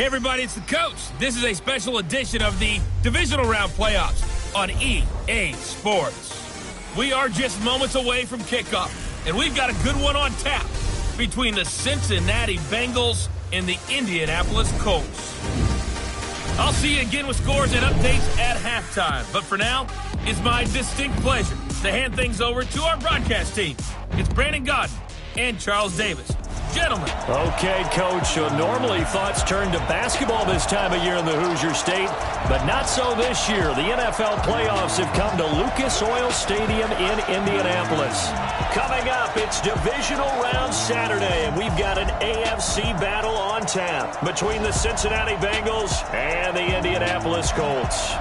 Hey everybody, it's the Coach. This is a special edition of the Divisional Round Playoffs on EA Sports. We are just moments away from kickoff, and we've got a good one on tap between the Cincinnati Bengals and the Indianapolis Colts. I'll see you again with scores and updates at halftime, but for now, it's my distinct pleasure to hand things over to our broadcast team. It's Brandon Godden and Charles Davis. Gentlemen. Okay, Coach. So normally thoughts turn to basketball this time of year in the Hoosier State, but not so this year. The NFL playoffs have come to Lucas Oil Stadium in Indianapolis. Coming up, it's Divisional Round Saturday, and we've got an AFC battle on tap between the Cincinnati Bengals and the Indianapolis Colts.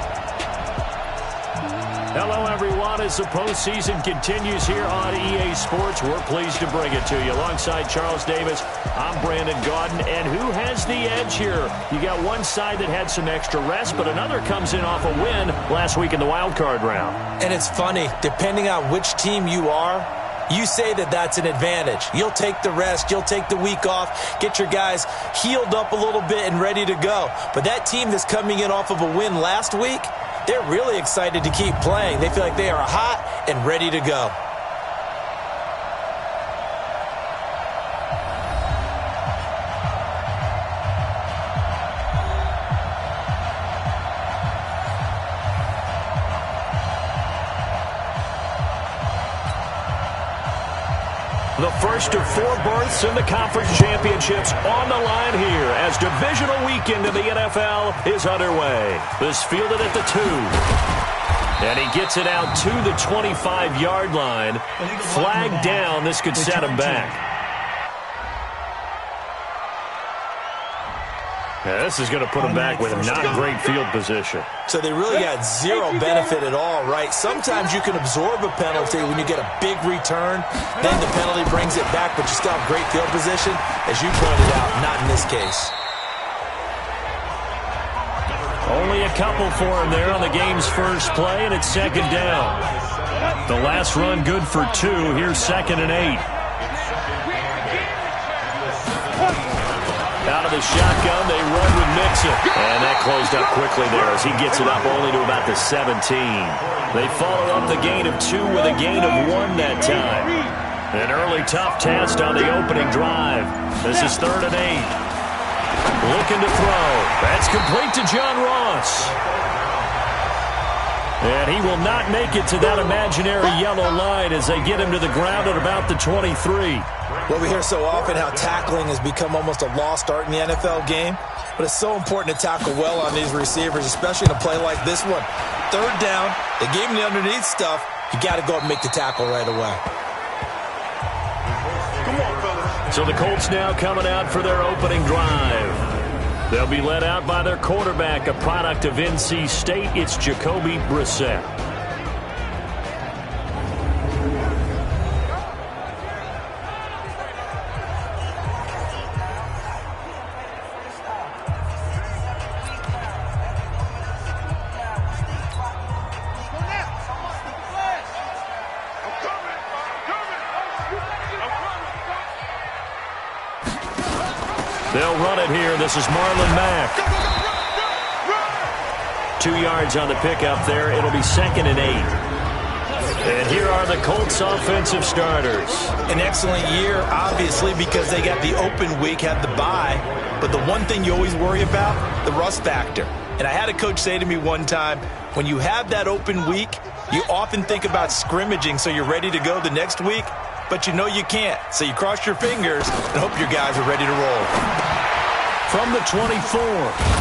Hello, everyone. As the postseason continues here on EA Sports, we're pleased to bring it to you. Alongside Charles Davis, I'm Brandon Godden. And who has the edge here? You got one side that had some extra rest, but another comes in off a win last week in the wild card round. And it's funny, depending on which team you are, you say that that's an advantage. You'll take the rest. You'll take the week off. Get your guys healed up a little bit and ready to go. But that team that's coming in off of a win last week, they're really excited to keep playing. They feel like they are hot and ready to go. The first of 4 berths in the conference championships on the line here as divisional weekend in the NFL is underway. This fielded at the 2. And he gets it out to the 25-yard line. Flag down. This could set him back. Yeah, this is going to put him back with not great field position. So they really got zero benefit at all, right? Sometimes you can absorb a penalty when you get a big return. Then the penalty brings it back, but you still have great field position. As you pointed out, not in this case. Only a couple for him there on the game's first play, and it's second down. The last run good for 2. Here's 2nd and 8. Out of the shotgun, they run with Mixon. And that closed up quickly there as he gets it up only to about the 17. They follow up the gain of 2 with a gain of 1 that time. An early tough test on the opening drive. This is 3rd and 8. Looking to throw. That's complete to John Ross. And he will not make it to that imaginary yellow line as they get him to the ground at about the 23. Well, we hear so often how tackling has become almost a lost art in the NFL game, but it's so important to tackle well on these receivers, especially in a play like this one. 3rd down, they gave him the underneath stuff. You got to go up and make the tackle right away. So the Colts now coming out for their opening drive. They'll be led out by their quarterback, a product of NC State. It's Jacoby Brissett. They'll run it here. This is Marlon Mack. 2 yards on the pickup there. It'll be 2nd and 8. And here are the Colts offensive starters. An excellent year, obviously, because they got the open week, had the bye. But the one thing you always worry about, the rust factor. And I had a coach say to me one time, when you have that open week, you often think about scrimmaging so you're ready to go the next week. But you know you can't. So you cross your fingers and hope your guys are ready to roll. From the 24,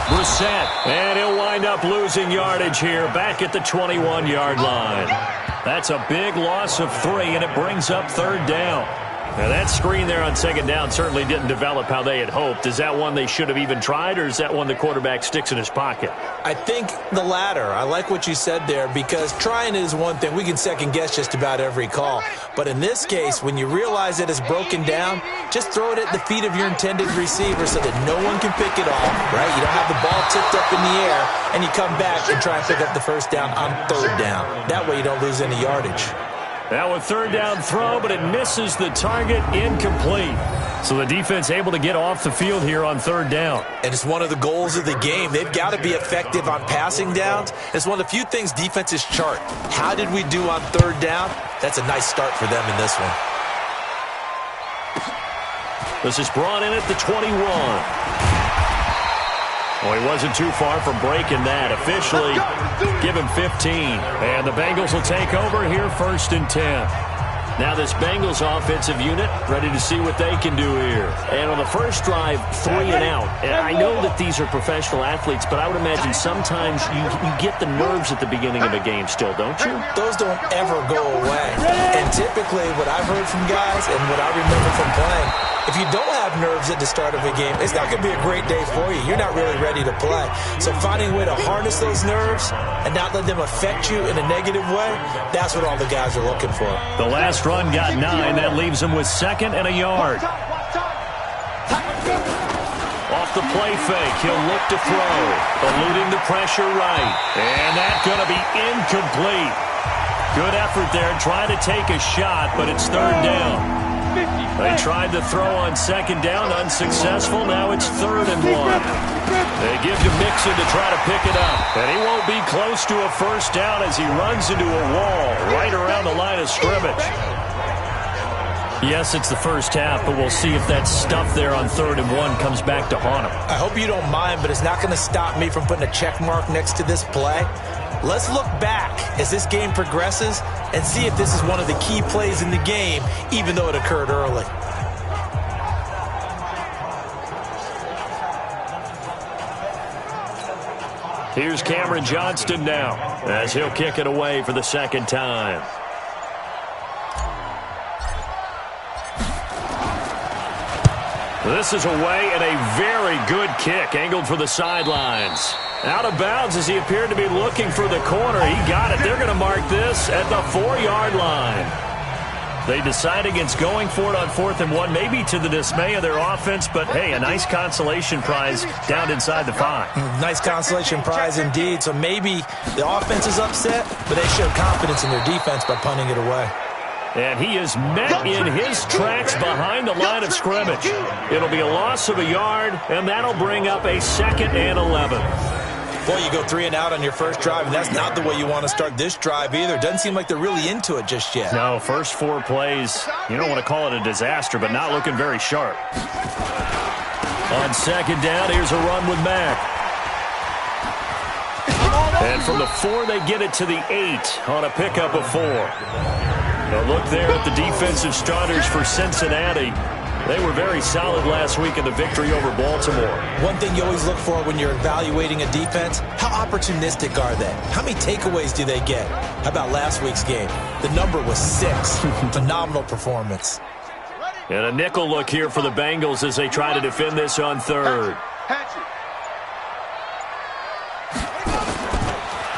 Brissett. And he'll wind up losing yardage here back at the 21-yard line. That's a big loss of 3, and it brings up 3rd down. Now, that screen there on 2nd down certainly didn't develop how they had hoped. Is that one they should have even tried, or is that one the quarterback sticks in his pocket? I think the latter. I like what you said there, because trying is one thing. We can second-guess just about every call. But in this case, when you realize that it's broken down, just throw it at the feet of your intended receiver so that no one can pick it off, right? You don't have the ball tipped up in the air, and you come back and try and pick up the 1st down on 3rd down. That way you don't lose any yardage. Now a third down throw, but it misses the target, incomplete. So the defense able to get off the field here on third down. And it's one of the goals of the game. They've got to be effective on passing downs. It's one of the few things defenses chart. How did we do on third down? That's a nice start for them in this one. This is brought in at the 21. Well, he wasn't too far from breaking that. Officially, give him 15. And the Bengals will take over here 1st and 10. Now this Bengals offensive unit ready to see what they can do here. And on the first drive, 3 and out. And I know that these are professional athletes, but I would imagine sometimes you get the nerves at the beginning of a game still, don't you? Those don't ever go away. And typically what I've heard from guys and what I remember from playing, if you don't have nerves at the start of a game, it's not going to be a great day for you. You're not really ready to play. So finding a way to harness those nerves and not let them affect you in a negative way, that's what all the guys are looking for. The last run got 9. That leaves him with 2nd and a yard. Off the play fake, he'll look to throw. Eluding the pressure right. And that's going to be incomplete. Good effort there, trying to take a shot, but it's third down. They tried to throw on 2nd down, unsuccessful. Now it's 3rd and 1. They give to Mixon to try to pick it up. And he won't be close to a first down as he runs into a wall right around the line of scrimmage. Yes, it's the first half, but we'll see if that stuff there on 3rd and 1 comes back to haunt him. I hope you don't mind, but it's not going to stop me from putting a check mark next to this play. Let's look back as this game progresses and see if this is one of the key plays in the game, even though it occurred early. Here's Cameron Johnston now as he'll kick it away for the 2nd time. This is away and a very good kick angled for the sidelines. Out of bounds as he appeared to be looking for the corner. He got it. They're going to mark this at the 4-yard line. They decide against going for it on 4th and 1, maybe to the dismay of their offense, but hey, a nice consolation prize down inside the 5. Nice consolation prize indeed. So maybe the offense is upset, but they showed confidence in their defense by punting it away. And he is met in his tracks behind the line of scrimmage. It'll be a loss of a yard, and that'll bring up a 2nd and 11. Boy, you go 3 and out on your first drive, and that's not the way you want to start this drive either. Doesn't seem like they're really into it just yet. No, first 4 plays, you don't want to call it a disaster, but not looking very sharp. On 2nd down, here's a run with Mack. And from the 4, they get it to the 8 on a pickup of 4. A look there at the defensive starters for Cincinnati. They were very solid last week in the victory over Baltimore. One thing you always look for when you're evaluating a defense, how opportunistic are they? How many takeaways do they get? How about last week's game? The number was 6. Phenomenal performance. And a nickel look here for the Bengals as they try to defend this on 3rd.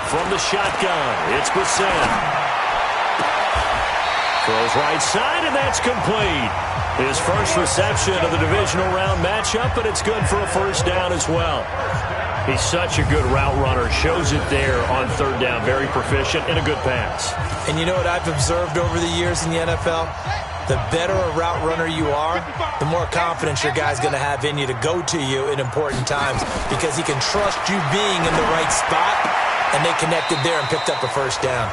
From the shotgun, it's Brissett. Throws right side, and that's complete. His first reception of the divisional round matchup, but it's good for a first down as well. He's such a good route runner. Shows it there on 3rd down. Very proficient and a good pass. And you know what I've observed over the years in the NFL? The better a route runner you are, the more confidence your guy's going to have in you to go to you in important times because he can trust you being in the right spot, and they connected there and picked up a first down.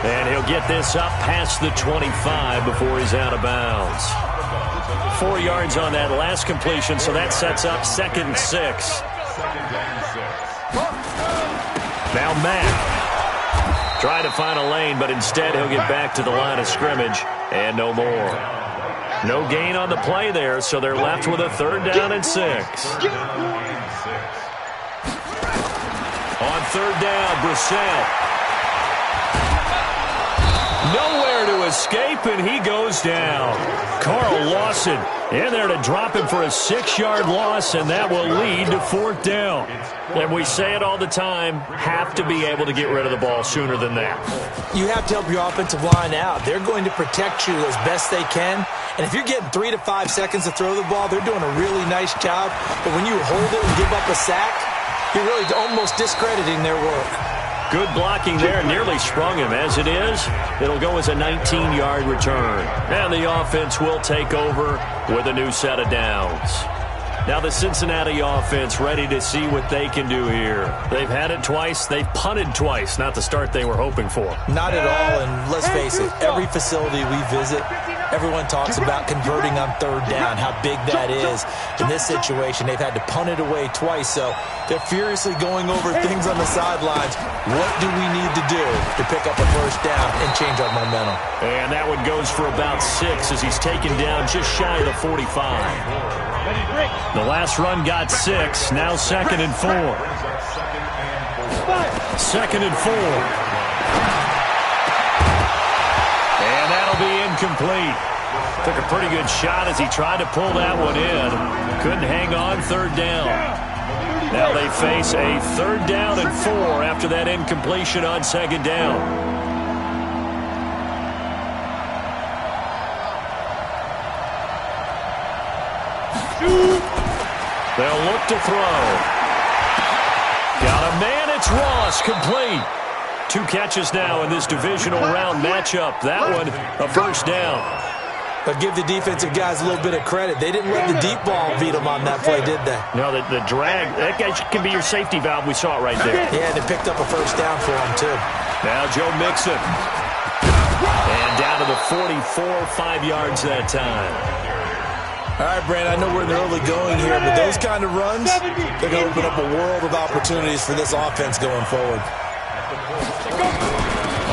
And he'll get this up past the 25 before he's out of bounds. 4 yards on that last completion, so that sets up 2nd and 6. Now Mack trying to find a lane, but instead he'll get back to the line of scrimmage and no more. No gain on the play there, so they're left with a 3rd down and 6. On 3rd down, Brissett. Nowhere to escape, and he goes down. Carl Lawson in there to drop him for a 6-yard loss, and that will lead to 4th down. And we say it all the time, have to be able to get rid of the ball sooner than that. You have to help your offensive line out. They're going to protect you as best they can. And if you're getting 3 to 5 seconds to throw the ball, they're doing a really nice job. But when you hold it and give up a sack, you're really almost discrediting their work. Good blocking there, nearly sprung him. As it is, it'll go as a 19-yard return. And the offense will take over with a new set of downs. Now the Cincinnati offense ready to see what they can do here. They've had it twice. They've punted twice. Not the start they were hoping for. Not at all, and let's face it, every facility we visit, everyone talks about converting on third down, how big that is. In this situation, they've had to punt it away twice, so they're furiously going over things on the sidelines. What do we need to do to pick up a first down and change our momentum? And that one goes for about 6 as he's taken down just shy of the 45. The last run got 6, now 2nd and 4. 2nd and 4. And that'll be incomplete. Took a pretty good shot as he tried to pull that one in. Couldn't hang on, 3rd down. Now they face a 3rd down and 4 after that incompletion on 2nd down. They'll look to throw. Got a man, it's Ross, complete. 2 catches now in this divisional round matchup. That one, a first down. But give the defensive guys a little bit of credit. They didn't let the deep ball beat them on that play, did they? No, the drag, that guy can be your safety valve. We saw it right there. Yeah, they picked up a first down for him, too. Now Joe Mixon. And down to the 44, 5 yards that time. All right, Brandon, I know we're in the early going here, but those kind of runs, they're going to open up a world of opportunities for this offense going forward.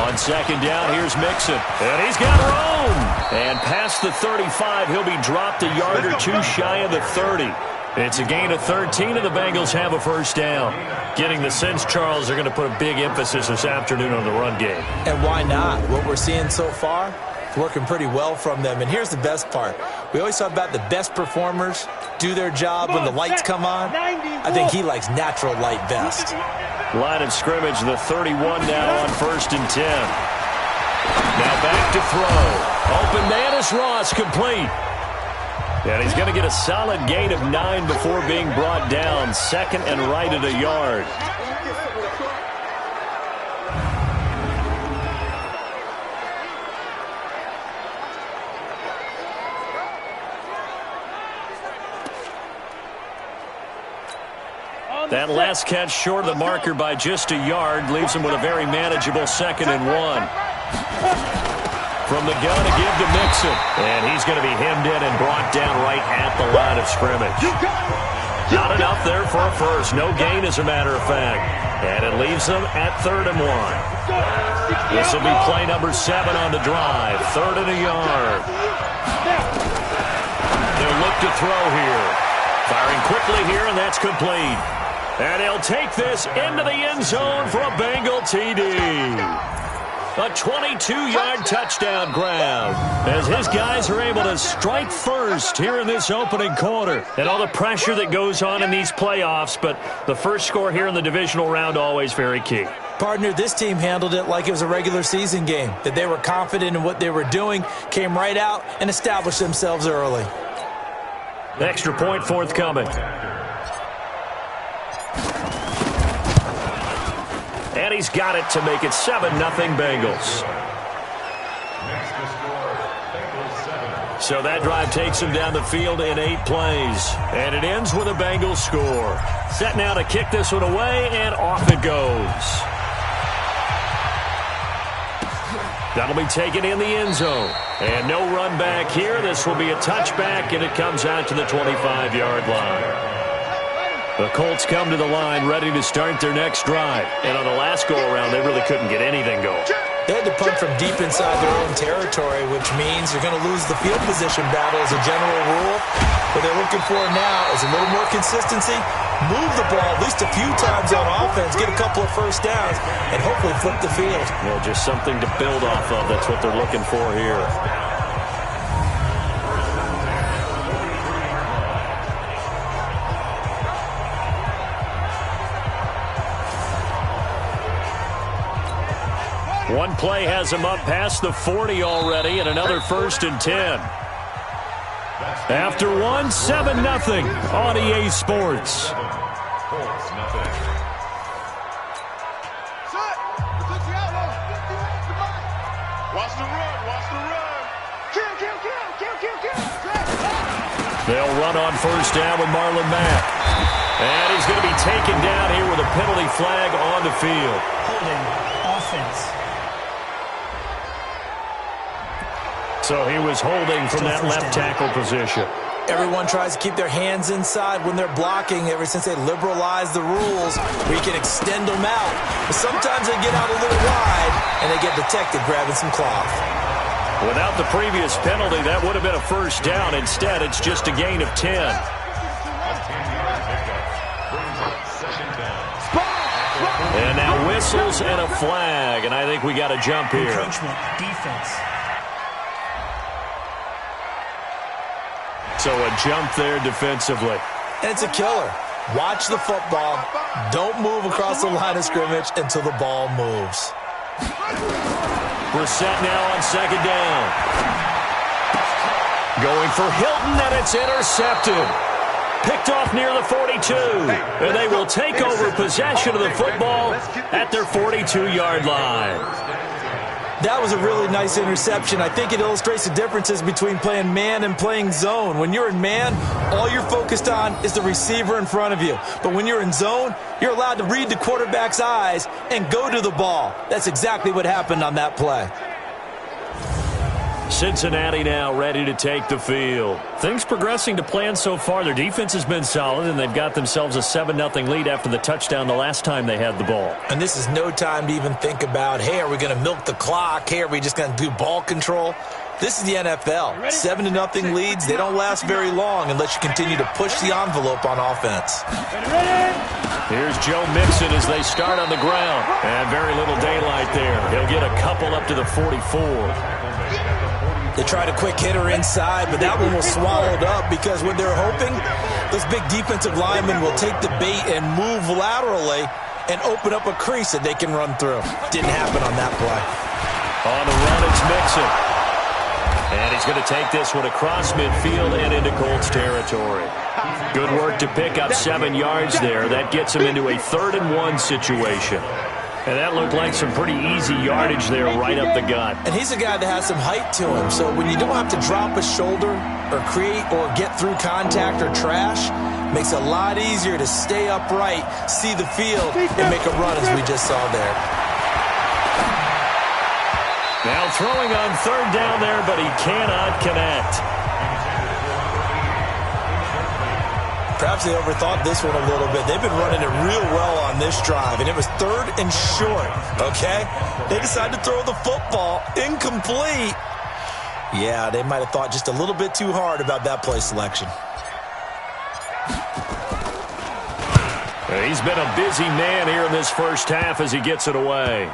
On 2nd down, here's Mixon. And he's got room. And past the 35, he'll be dropped a yard or 2 shy of the 30. It's a gain of 13, and the Bengals have a first down. Getting the sense, Charles, they're going to put a big emphasis this afternoon on the run game. And why not? What we're seeing so far, working pretty well from them. And here's the best part. We always talk about the best performers do their job when the lights come on. I think he likes natural light best. Line of scrimmage, the 31 now on 1st and 10. Now back to throw. Open man is Ross, complete. And he's going to get a solid gain of 9 before being brought down. 2nd and right at a yard. That last catch short of the marker by just a yard leaves him with a very manageable 2nd and 1. From the gun to give to Mixon. And he's going to be hemmed in and brought down right at the line of scrimmage. Not enough there for a first. No gain, as a matter of fact. And it leaves them at 3rd and 1. This will be play number 7 on the drive. 3rd and a yard. They'll look to throw here. Firing quickly here, and that's complete. And he'll take this into the end zone for a Bengal TD. A 22-yard touchdown grab as his guys are able to strike first here in this opening quarter. And all the pressure that goes on in these playoffs, but the first score here in the divisional round always very key. Partner, this team handled it like it was a regular season game, that they were confident in what they were doing, came right out and established themselves early. Extra point forthcoming. And he's got it to make it 7-0 Bengals. So that drive takes him down the field in 8 plays. And it ends with a Bengals score. Set now to kick this one away, and off it goes. That'll be taken in the end zone. And no run back here. This will be a touchback, and it comes out to the 25-yard line. The Colts come to the line ready to start their next drive. And on the last go-around, they really couldn't get anything going. They had to punt from deep inside their own territory, which means you're going to lose the field position battle as a general rule. What they're looking for now is a little more consistency, move the ball at least a few times on offense, get a couple of first downs, and hopefully flip the field. Well, just something to build off of. That's what they're looking for here. One play has him up past the 40 already, and another 1st and 10. After one, 7-0 on EA Sports. run on first down with Marlon Mack. And he's going to be taken down here with a penalty flag on the field. Holding offense. So he was holding from that left tackle position. Everyone tries to keep their hands inside when they're blocking ever since they liberalized the rules where you can extend them out. But sometimes they get out a little wide and they get detected grabbing some cloth. Without the previous penalty, that would have been a first down. Instead, it's just a gain of 10. And now whistles and a flag, and I think we got a jump here. Encroachment, defense. So a jump there defensively. And it's a killer. Watch the football. Don't move across the line of scrimmage until the ball moves. We're set now on second down. Going for Hilton, and it's intercepted. Picked off near the 42. And they will take over possession of the football at their 42-yard line. That was a really nice interception. I think it illustrates the differences between playing man and playing zone. When you're in man, all you're focused on is the receiver in front of you. But when you're in zone, you're allowed to read the quarterback's eyes and go to the ball. That's exactly what happened on that play. Cincinnati now ready to take the field. Things progressing to plan so far. Their defense has been solid, and they've got themselves a 7-0 lead after the touchdown the last time they had the ball. And this is no time to even think about, hey, are we going to milk the clock? Hey, are we just going to do ball control? This is the NFL. 7-0 leads, they don't last very long unless you continue to push the envelope on offense. Here's Joe Mixon as they start on the ground. And very little daylight there. He'll get a couple up to the 44. They tried a quick hitter inside, but that one was swallowed up because what they're hoping, those big defensive linemen will take the bait and move laterally and open up a crease that they can run through. Didn't happen on that play. On the run, it's Mixon. And he's going to take this one across midfield and into Colts territory. Good work to pick up 7 yards there. That gets him into a 3rd-and-1 situation. And that looked like some pretty easy yardage there right up the gut. And he's a guy that has some height to him. So when you don't have to drop a shoulder or create or get through contact or trash, makes it a lot easier to stay upright, see the field, and make a run as we just saw there. Now throwing on 3rd down there, but he cannot connect. Perhaps they overthought this one a little bit. They've been running it real well on this drive, and it was 3rd and short, okay? They decided to throw the football incomplete. Yeah, they might have thought just a little bit too hard about that play selection. He's been a busy man here in this first half as he gets it away.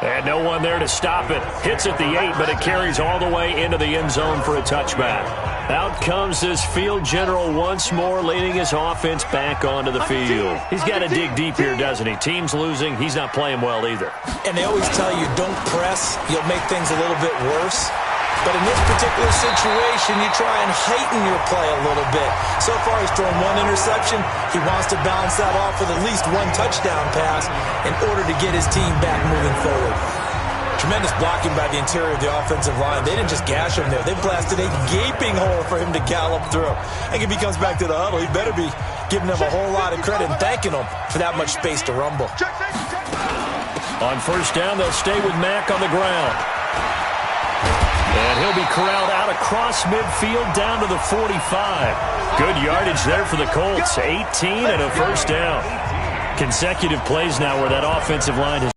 And no one there to stop it. Hits at the 8, but it carries all the way into the end zone for a touchback. Out comes this field general once more, leading his offense back onto the field. He's got to dig deep here, doesn't he? Team's losing. He's not playing well either. And they always tell you, don't press. You'll make things a little bit worse. But in this particular situation, you try and heighten your play a little bit. So far, he's thrown 1 interception. He wants to balance that off with at least 1 touchdown pass in order to get his team back moving forward. Tremendous blocking by the interior of the offensive line. They didn't just gash him there. They blasted a gaping hole for him to gallop through. I think if he comes back to the huddle, he better be giving them a whole lot of credit and thanking them for that much space to rumble. On first down, they'll stay with Mack on the ground. And he'll be corralled out across midfield down to the 45. Good yardage there for the Colts. 18 and a first down. Consecutive plays now where that offensive line has.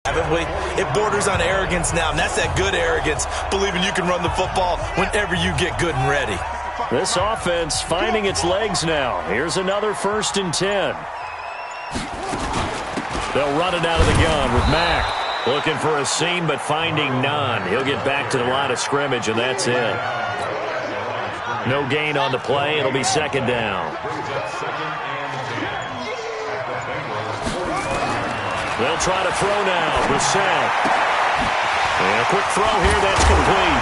Haven't we? It borders on arrogance now, and that's that good arrogance, believing you can run the football whenever you get good and ready. This offense finding its legs now. Here's another 1st and 10. They'll run it out of the gun with Mack. Looking for a seam, but finding none. He'll get back to the line of scrimmage, and that's it. No gain on the play. It'll be 2nd down. They'll try to throw now. Brissett. And a quick throw here. That's complete.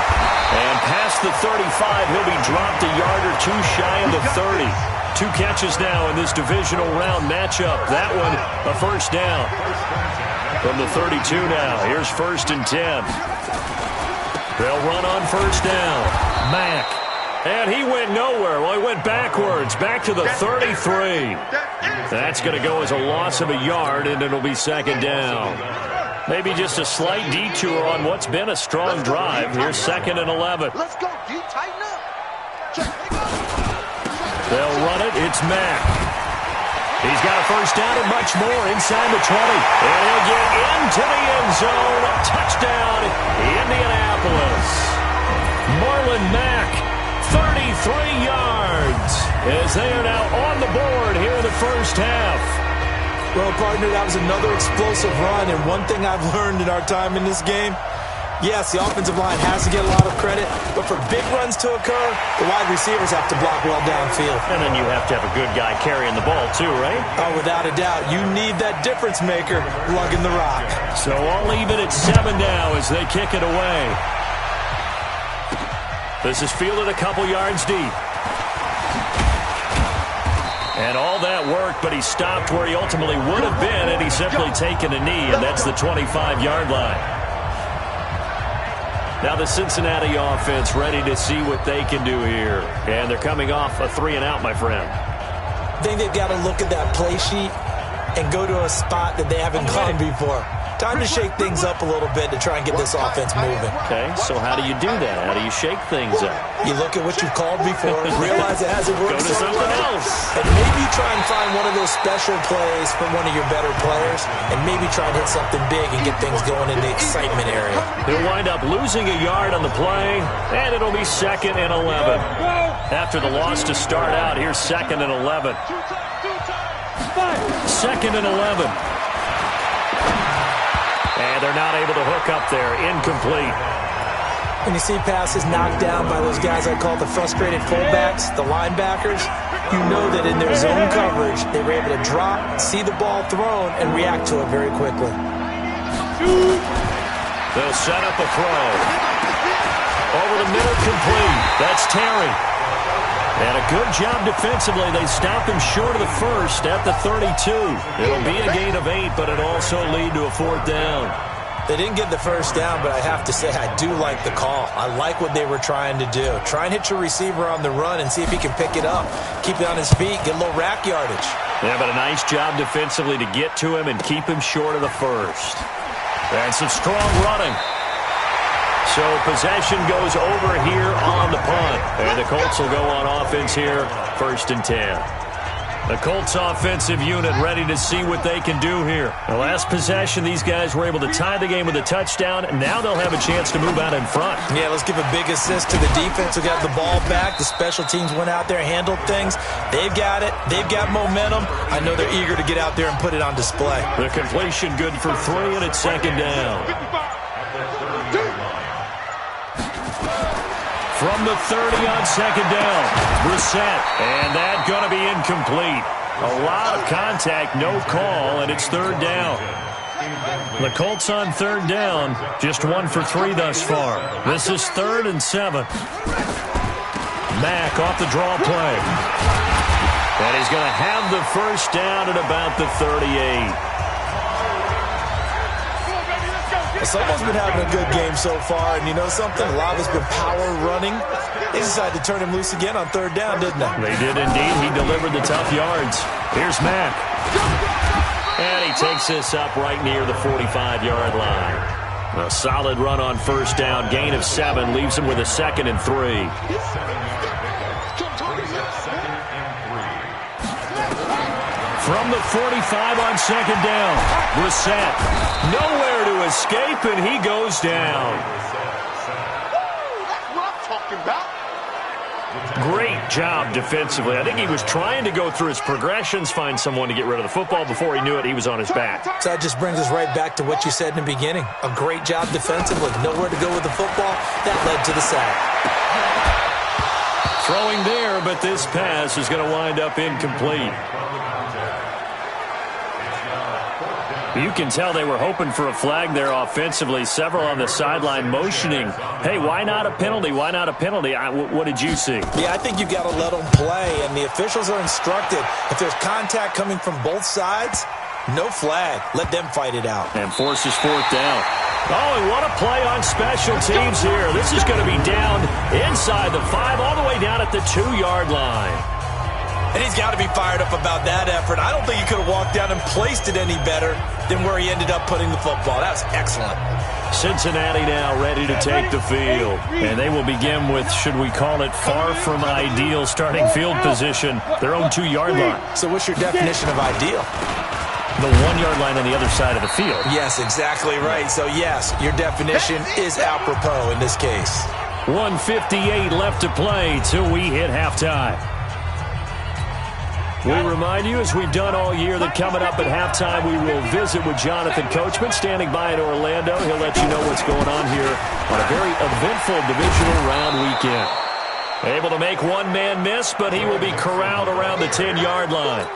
And past the 35, he'll be dropped a yard or 2 shy of the 30. 2 catches now in this divisional round matchup. That one, a first down. From the 32 now, here's 1st and 10. They'll run on first down. Mack. And he went nowhere. Well, he went backwards, back to the 33. That's going to go as a loss of a yard, and it'll be second down. Maybe just a slight detour on what's been a strong drive. Here's 2nd and 11. Let's go. You tighten up. They'll run it. It's Mack. He's got a first down and much more inside the 20. And he'll get into the end zone. Touchdown, Indianapolis. Marlon Mack, 33 yards, as they are now on the board here in the first half. Well, partner, that was another explosive run, and one thing I've learned in our time in this game, yes, the offensive line has to get a lot of credit, but for big runs to occur, the wide receivers have to block well downfield. And then you have to have a good guy carrying the ball too, right? Oh, without a doubt. You need that difference maker lugging the rock. So I'll leave it at 7 now as they kick it away. This is fielded a couple yards deep. And all that worked, but he stopped where he ultimately would have been, and he's simply taken a knee, and that's the 25-yard line. Now the Cincinnati offense ready to see what they can do here. And they're coming off a 3-and-out, my friend. I think they've got to look at that play sheet and go to a spot that they haven't gone before. Time to shake things up a little bit to try and get this offense moving. Okay, so how do you do that? How do you shake things up? You look at what you've called before, realize it hasn't worked Go to so something well, else. and maybe try and find one of those special plays from one of your better players, and maybe try and hit something big and get things going in the excitement area. He'll wind up losing a yard on the play, and it'll be 2nd and 11. After the loss to start out, here's 2nd and 11. 2nd and 11. And they're not able to hook up there. Incomplete. When you see passes knocked down by those guys I call the frustrated fullbacks, the linebackers, you know that in their zone coverage, they were able to drop, see the ball thrown, and react to it very quickly. They'll set up a throw. Over the middle, complete. That's Terry. And a good job defensively. They stop him short of the first at the 32. It'll be a gain of 8, but it'll also lead to a 4th down. They didn't get the first down, but I have to say I do like the call. I like what they were trying to do. Try and hit your receiver on the run and see if he can pick it up. Keep it on his feet, get a little rack yardage. Yeah, but a nice job defensively to get to him and keep him short of the first. And some strong running. So possession goes over here on the punt. And the Colts will go on offense here, 1st and 10. The Colts offensive unit ready to see what they can do here. The last possession, these guys were able to tie the game with a touchdown. Now they'll have a chance to move out in front. Yeah, let's give a big assist to the defense who got the ball back. The special teams went out there, handled things. They've got it. They've got momentum. I know they're eager to get out there and put it on display. The completion good for 3, and it's 2nd down. From the 30 on 2nd down, Brissett, and that's going to be incomplete. A lot of contact, no call, and it's 3rd down. The Colts on 3rd down, just 1 for 3 thus far. This is 3rd and 7. Mack off the draw play. And he's going to have the first down at about the 38. Someone's been having a good game so far, and you know something? A lot of it's been power running. They decided to turn him loose again on 3rd down, didn't they? They did indeed. He delivered the tough yards. Here's Mack. And he takes this up right near the 45-yard line. A solid run on 1st down. Gain of 7 leaves him with a 2nd and 3. From the 45 on 2nd down, Brissett nowhere to escape, and he goes down. That's what I'm talking about. Great job defensively. I think he was trying to go through his progressions, find someone to get rid of the football. Before he knew it, he was on his back. So that just brings us right back to what you said in the beginning. A great job defensively. Nowhere to go with the football. That led to the sack. Throwing there, but this pass is going to wind up incomplete. You can tell they were hoping for a flag there offensively. Several on the sideline motioning, hey, why not a penalty? Why not a penalty? What did you see? Yeah, I think you've got to let them play, and the officials are instructed. If there's contact coming from both sides, No flag. Let them fight it out. And forces fourth down. Oh, and what a play on special teams here. This is going to be down inside the 5, all the way down at the 2-yard line. And he's got to be fired up about that effort. I don't think he could have walked down and placed it any better than where he ended up putting the football. That's excellent. Cincinnati now ready to take the field. And they will begin with, should we call it, far from ideal starting field position, their own 2-yard line. So what's your definition of ideal? The 1-yard line on the other side of the field. Yes, exactly right. So, yes, your definition is apropos in this case. 1:58 left to play till we hit halftime. We remind you, as we've done all year, that coming up at halftime, we will visit with Jonathan Coachman, standing by in Orlando. He'll let you know what's going on here on a very eventful divisional round weekend. Able to make one man miss, but he will be corralled around the 10-yard line.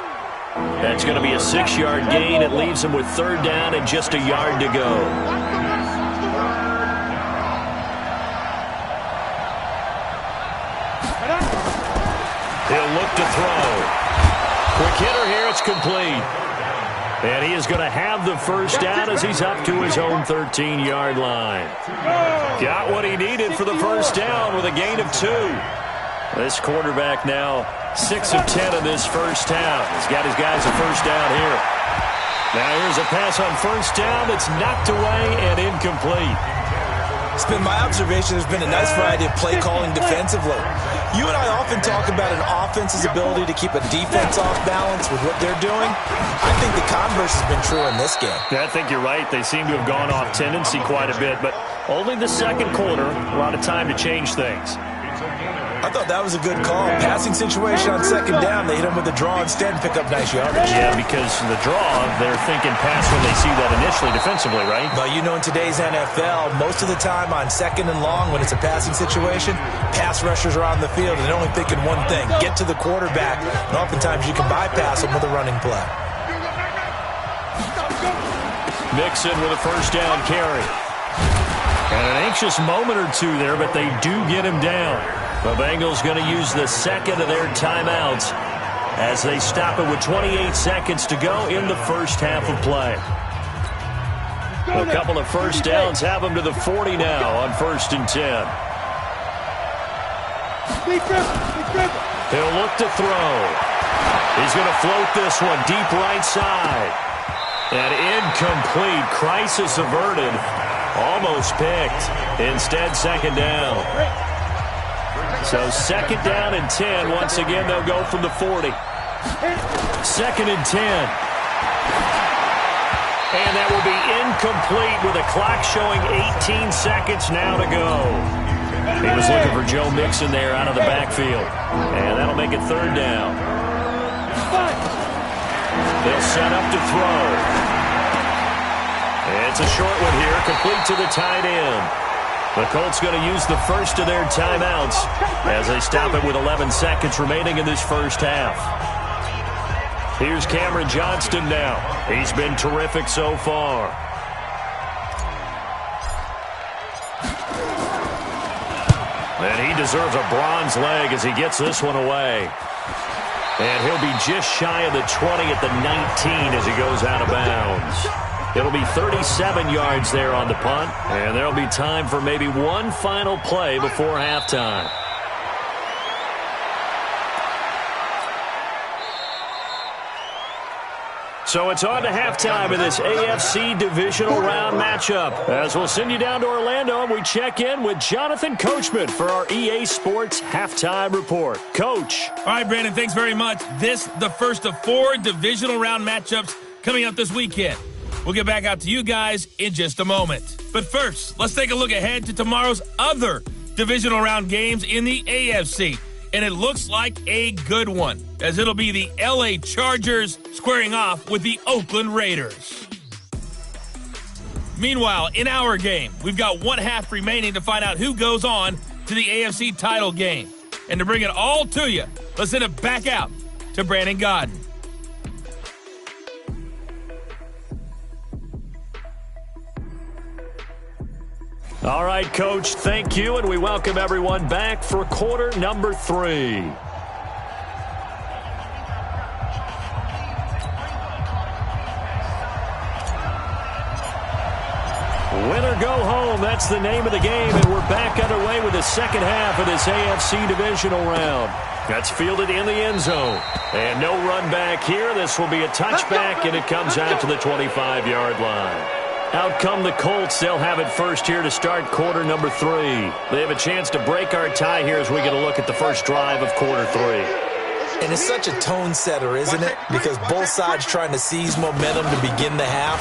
That's going to be a 6-yard gain. It leaves him with third down and just a yard to go. He'll look to throw. Quick hitter here, it's complete. And he is going to have the first down as he's up to his own 13-yard line. Got what he needed for the first down with a gain of 2. This quarterback now 6 of 10 in this first down. He's got his guys a first down here. Now here's a pass on first down that's knocked away and incomplete. It's been my observation there's been a nice variety of play calling defensively. You and I often talk about an offense's ability to keep a defense off balance with what they're doing. I think the converse has been true in this game. Yeah, I think you're right. They seem to have gone off tendency quite a bit, but only the second quarter, a lot of time to change things. I thought that was a good call. Passing situation on second down. They hit him with a draw instead and pick up nice yardage. Yeah, because the draw, they're thinking pass when they see that initially defensively, right? But you know, in today's NFL, most of the time on second and long, when it's a passing situation, pass rushers are on the field and they're only thinking one thing, get to the quarterback. And oftentimes you can bypass them with a running play. Mixon with a first down carry. And an anxious moment or two there, but they do get him down. The Bengals going to use the second of their timeouts as they stop it with 28 seconds to go in the first half of play. A couple of first downs have them to the 40 now on 1st and 10. He'll look to throw. He's going to float this one deep right side. And incomplete. Crisis averted. Almost picked. Instead, second down. So second down and 10. Once again, they'll go from the 40. Second and 10. And that will be incomplete with a clock showing 18 seconds now to go. He was looking for Joe Mixon there out of the backfield. And that'll make it third down. They'll set up to throw. It's a short one here, complete to the tight end. The Colts going to use the first of their timeouts as they stop it with 11 seconds remaining in this first half. Here's Cameron Johnston now. He's been terrific so far. And he deserves a bronze leg as he gets this one away. And he'll be just shy of the 20 at the 19 as he goes out of bounds. It'll be 37 yards there on the punt, and there'll be time for maybe one final play before halftime. So it's on to halftime of this AFC Divisional Round matchup. As we'll send you down to Orlando, and we check in with Jonathan Coachman for our EA Sports Halftime Report. Coach. All right, Brandon, thanks very much. This, the first of 4 Divisional Round matchups coming up this weekend. We'll get back out to you guys in just a moment. But first, let's take a look ahead to tomorrow's other Divisional Round games in the AFC. And it looks like a good one, as it'll be the LA Chargers squaring off with the Oakland Raiders. Meanwhile, in our game, we've got one half remaining to find out who goes on to the AFC title game. And to bring it all to you, let's send it back out to Brandon Godden. All right, Coach, thank you, and we welcome everyone back for quarter number 3. Win or go home, that's the name of the game, and we're back underway with the second half of this AFC Divisional round. That's fielded in the end zone. And no run back here. This will be a touchback, and it comes out to the 25-yard line. Out come the Colts. They'll have it first here to start quarter number 3. They have a chance to break our tie here as we get a look at the first drive of quarter 3. And it's such a tone setter, isn't it? Because both sides trying to seize momentum to begin the half.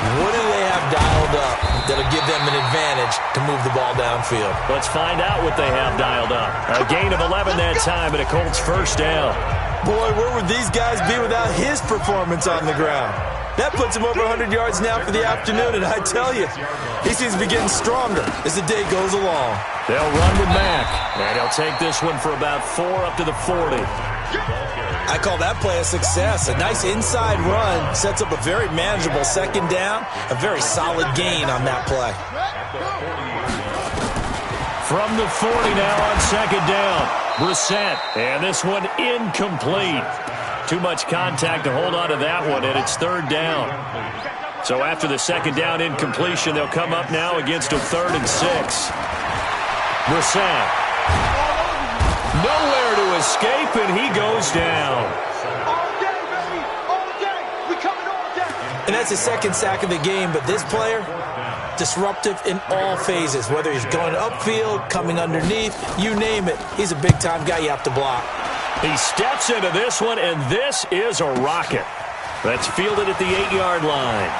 What do they have dialed up that'll give them an advantage to move the ball downfield? Let's find out what they have dialed up. A gain of 11 that time, and a Colts first down. Boy, where would these guys be without his performance on the ground? That puts him over 100 yards now for the afternoon, and I tell you, he seems to be getting stronger as the day goes along. They'll run with Mack, and he'll take this one for about 4 up to the 40. I call that play a success. A nice inside run sets up a very manageable second down, a very solid gain on that play. From the 40 now on second down, Brissett, and this one incomplete. Too much contact to hold on to that one, and it's third down. So after the second down incompletion, they'll come up now against a 3rd and 6. Brissett. Nowhere to escape, and he goes down. All day, baby. All day. We coming all day. And that's his second sack of the game, but this player, disruptive in all phases, whether he's going upfield, coming underneath, you name it. He's a big-time guy you have to block. He steps into this one, and this is a rocket. That's fielded at the 8-yard line.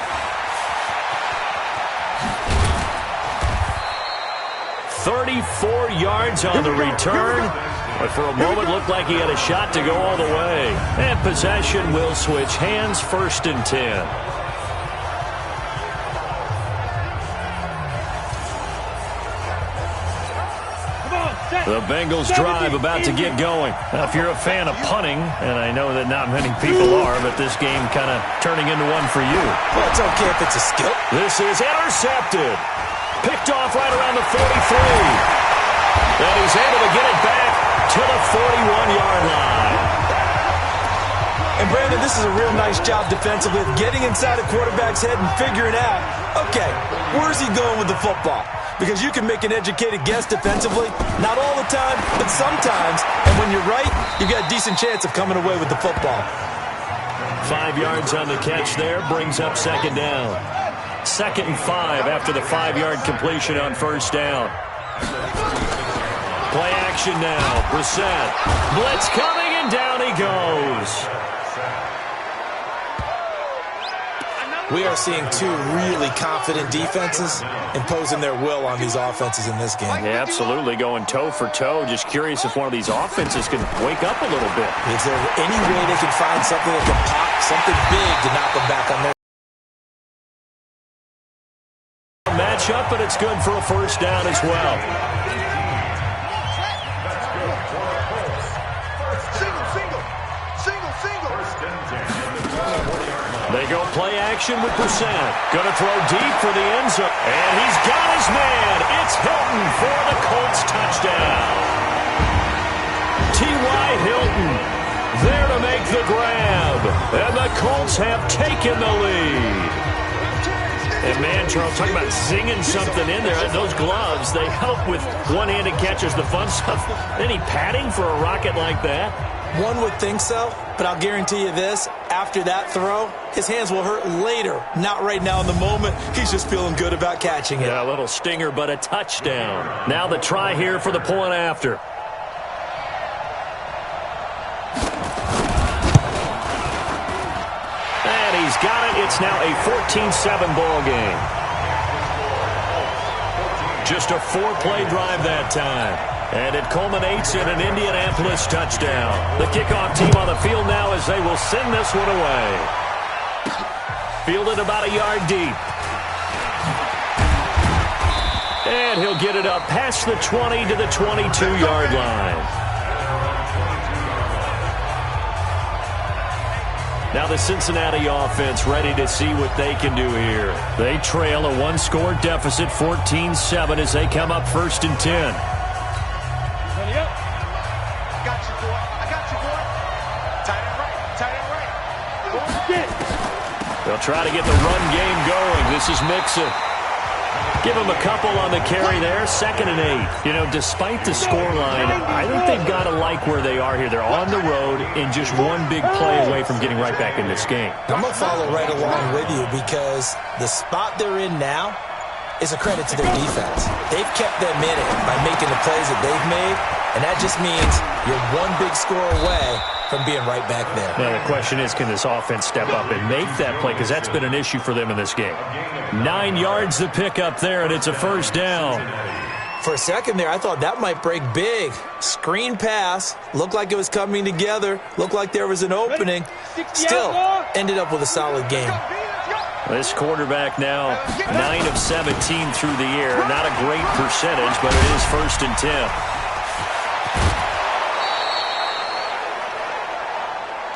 "34 yards on the return, but for a moment looked like he had a shot to go all the way. And possession will switch hands, 1st and 10. The Bengals drive about to get going. Now, if you're a fan of punting, and I know that not many people are, but this game kind of turning into one for you. Well, it's okay if it's a skill. This is intercepted. Picked off right around the 43. And he's able to get it back to the 41-yard line. And, Brandon, this is a real nice job defensively of getting inside a quarterback's head and figuring out, okay, where's he going with the football? Because you can make an educated guess defensively, not all the time, but sometimes. And when you're right, you've got a decent chance of coming away with the football. 5 yards on the catch there, brings up second down. 2nd and 5 after the 5-yard completion on first down. Play action now. Brissett. Blitz coming, and down he goes. We are seeing two really confident defenses imposing their will on these offenses in this game. Yeah, absolutely, going toe for toe. Just curious if one of these offenses can wake up a little bit. Is there any way they can find something that can pop, something big to knock them back on their matchup, but it's good for a first down as well. They go play action with Brissett. Going to throw deep for the end zone. And he's got his man. It's Hilton for the Colts touchdown. T.Y. Hilton there to make the grab. And the Colts have taken the lead. And man, Charles, talking about zinging something in there. Those gloves, they help with one-handed catches, the fun stuff. Any padding for a rocket like that? One would think so, but I'll guarantee you this. After that throw, his hands will hurt later, not right now in the moment. He's just feeling good about catching it. Yeah, a little stinger, but a touchdown. Now the try here for the point after. And he's got it. It's now a 14-7 ball game. Just a 4-play drive that time. And it culminates in an Indianapolis touchdown. The kickoff team on the field now as they will send this one away. Fielded about a yard deep. And he'll get it up past the 20 to the 22-yard line. Now the Cincinnati offense ready to see what they can do here. They trail a one-score deficit, 14-7, as they come up 1st and 10. They'll try to get the run game going. This is Mixon. Give him a couple on the carry there, 2nd and 8. You know, despite the scoreline, I think they've got to like where they are here. They're on the road and just one big play away from getting right back in this game. I'm going to follow right along with you because the spot they're in now is a credit to their defense. They've kept them in it by making the plays that they've made, and that just means you're one big score away from being right back there. Now, the question is, can this offense step up and make that play? Because that's been an issue for them in this game. 9 yards to pick up there, and it's a 1st down. For a second there, I thought that might break big. Screen pass. Looked like it was coming together. Looked like there was an opening. Still ended up with a solid game. This quarterback now 9 of 17 through the air. Not a great percentage, but it is 1st and 10.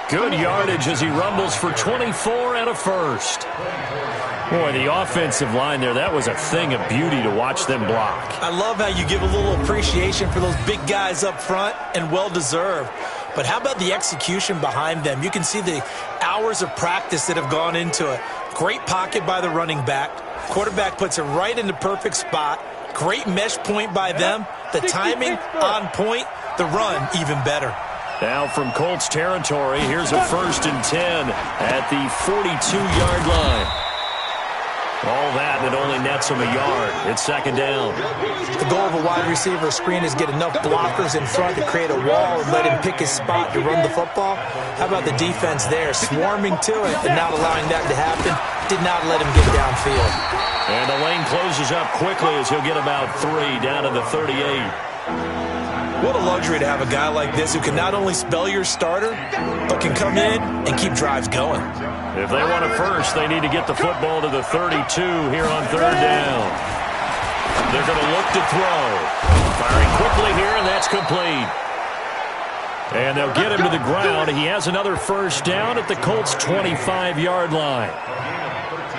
Good yardage as he rumbles for 24 and a 1st. Boy, the offensive line there, that was a thing of beauty to watch them block. I love how you give a little appreciation for those big guys up front, and well-deserved. But how about the execution behind them? You can see the hours of practice that have gone into it. Great pocket by the running back. Quarterback puts it right in the perfect spot. Great mesh point by them. The timing on point. The run even better. Now from Colts territory, here's a 1st and 10 at the 42-yard line. All that, and it only nets him a yard. It's 2nd down. The goal of a wide receiver screen is get enough blockers in front to create a wall and let him pick his spot to run the football. How about the defense there? Swarming to it and not allowing that to happen. Did not let him get downfield. And the lane closes up quickly as he'll get about 3 down to the 38. What a luxury to have a guy like this who can not only spell your starter, but can come in and keep drives going. If they want a first, they need to get the football to the 32 here on 3rd down. They're going to look to throw. Firing quickly here, and that's complete. And they'll get him to the ground. He has another 1st down at the Colts' 25-yard line.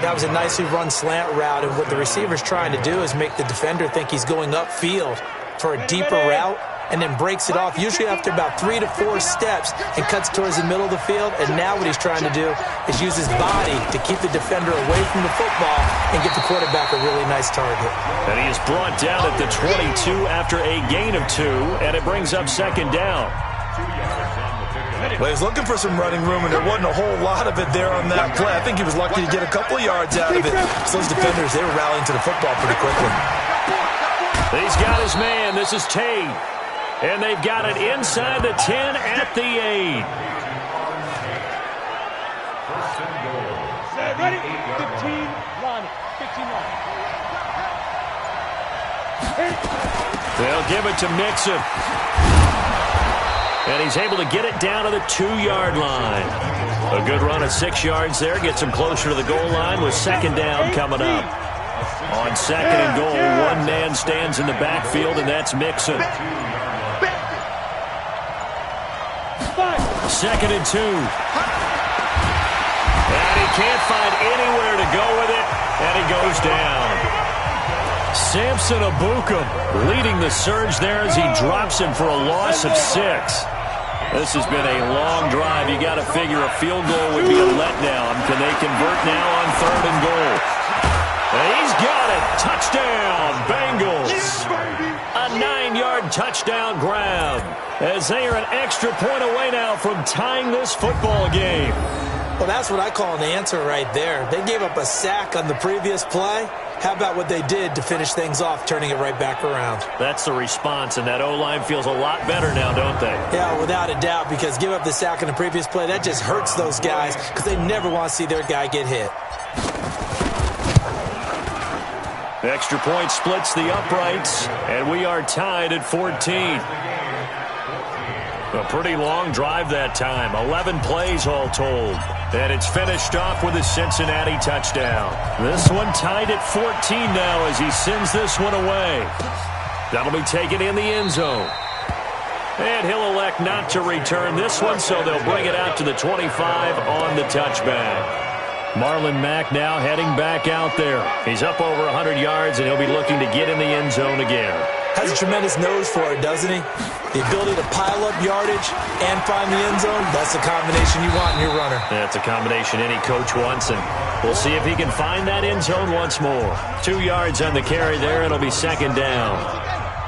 That was a nicely run slant route, and what the receiver's trying to do is make the defender think he's going upfield for a deeper route, and then breaks it off, usually after about 3 to 4 steps, and cuts towards the middle of the field. And now what he's trying to do is use his body to keep the defender away from the football and get the quarterback a really nice target. And he is brought down at the 22 after a gain of 2, and it brings up 2nd down. Well, he was looking for some running room, and there wasn't a whole lot of it there on that play. I think he was lucky to get a couple of yards out of it. So those defenders, they were rallying to the football pretty quickly. He's got his man. This is Tate. And they've got it inside the 10 at the 8. Ready? 15, line. 15 line. They'll give it to Mixon. And he's able to get it down to the 2-yard line. A good run of 6 yards there. Gets him closer to the goal line with 2nd down coming up. On 2nd and goal, one man stands in the backfield, and that's Mixon. 2nd and 2. And he can't find anywhere to go with it, and he goes down. Samson Abukum leading the surge there as he drops him for a loss of 6. This has been a long drive. You got to figure a field goal would be a letdown. Can they convert now on 3rd and goal? And he's got it. Touchdown, Bengals. A 9-yard touchdown grab as they are an extra point away now from tying this football game. Well, that's what I call an answer right there. They gave up a sack on the previous play. How about what they did to finish things off, turning it right back around? That's the response, and that O-line feels a lot better now, don't they? Yeah, without a doubt, because give up the sack on the previous play, that just hurts those guys because they never want to see their guy get hit. The extra point splits the uprights, and we are tied at 14. A pretty long drive that time, 11 plays all told. And it's finished off with a Cincinnati touchdown. This one tied at 14 now as he sends this one away. That'll be taken in the end zone. And he'll elect not to return this one, so they'll bring it out to the 25 on the touchback. Marlon Mack now heading back out there. He's up over 100 yards, and he'll be looking to get in the end zone again. Has a tremendous nose for it, doesn't he? The ability to pile up yardage and find the end zone, that's the combination you want in your runner. That's a combination any coach wants, and we'll see if he can find that end zone once more. 2 yards on the carry there. It'll be second down.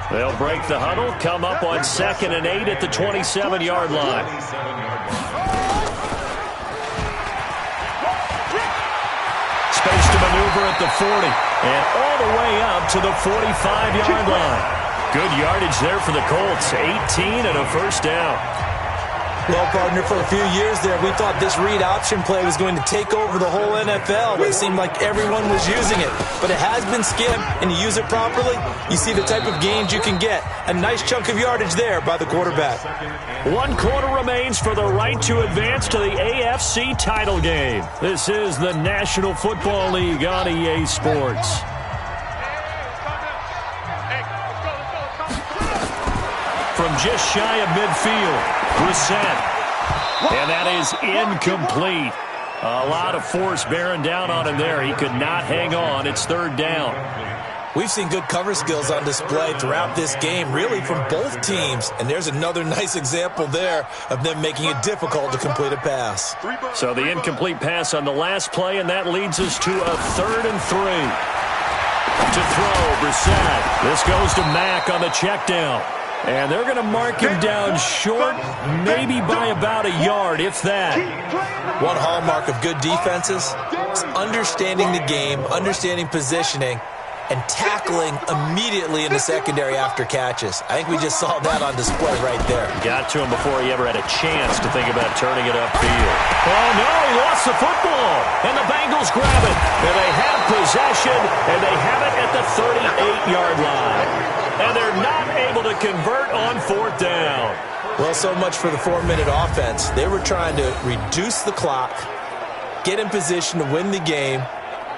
They'll break the huddle, come up on 2nd and 8 at the 27-yard line. Space to maneuver at the 40, and all the way up to the 45-yard line. Good yardage there for the Colts, 18 and a first down. Well, partner, for a few years there, we thought this read option play was going to take over the whole NFL. It seemed like everyone was using it, but it has been skimmed, and you use it properly, you see the type of gains you can get. A nice chunk of yardage there by the quarterback. 1 quarter remains for the right to advance to the AFC title game. This is the National Football League on EA Sports. From just shy of midfield, Brissett. And that is incomplete. A lot of force bearing down on him there. He could not hang on. It's 3rd down. We've seen good cover skills on display throughout this game, really from both teams. And there's another nice example there of them making it difficult to complete a pass. So the incomplete pass on the last play, and that leads us to a 3rd and 3. To throw, Brissett. This goes to Mack on the check down. And they're going to mark him down short, maybe by about a yard, if that. One hallmark of good defenses is understanding the game, understanding positioning, and tackling immediately in the secondary after catches. I think we just saw that on display right there. Got to him before he ever had a chance to think about turning it upfield. Oh, no, he lost the football. And the Bengals grab it. And they have possession, and they have it at the 38-yard line. And they're not able to convert on 4th down. Well, so much for the 4-minute offense. They were trying to reduce the clock, get in position to win the game,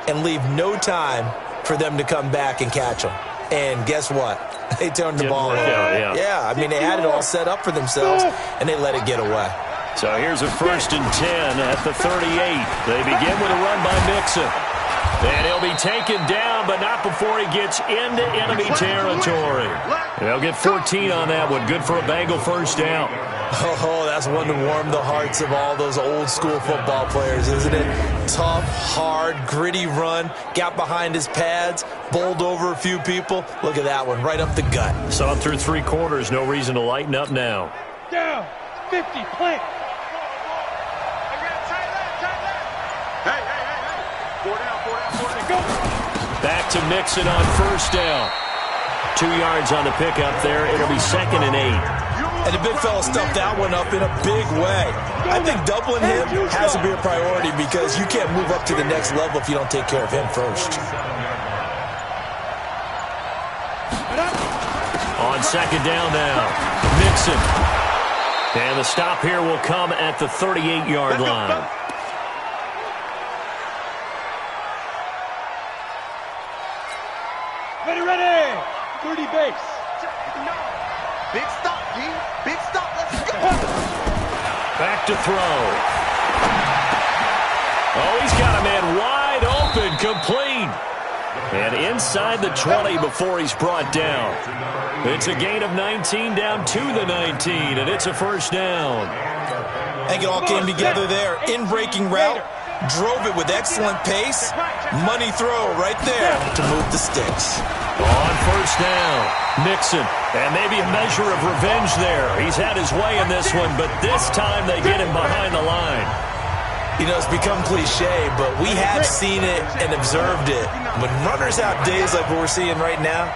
and leave no time for them to come back and catch them. And guess what? They turned the ball over. Yeah, I mean, they had it all set up for themselves, and they let it get away. So here's a 1st and 10 at the 38. They begin with a run by Mixon. And he'll be taken down, but not before he gets into enemy territory. They'll get 14 on that one. Good for a Bengal 1st down. Oh, that's one to warm the hearts of all those old-school football players, isn't it? Tough, hard, gritty run. Got behind his pads, bowled over a few people. Look at that one, right up the gut. Saw it through 3 quarters. No reason to lighten up now. Down, 50, plant. Back to Mixon on 1st down. 2 yards on the pickup there. It'll be 2nd and 8. And the big fella stuffed that one up in a big way. I think doubling him has to be a priority because you can't move up to the next level if you don't take care of him first. On 2nd down now, Mixon. And the stop here will come at the 38-yard line. Ready. 30 base. Big stop, D. Big stop. Let's go. Back to throw. Oh, he's got a man wide open, complete. And inside the 20 before he's brought down. It's a gain of 19 down to the 19, and it's a 1st down. I think it all came together there. In-breaking route, drove it with excellent pace. Money throw right there to move the sticks. On 1st down, Mixon. And maybe a measure of revenge there. He's had his way in this one, but this time they get him behind the line. You know, it's become cliche, but we have seen it and observed it. When runners have days like what we're seeing right now,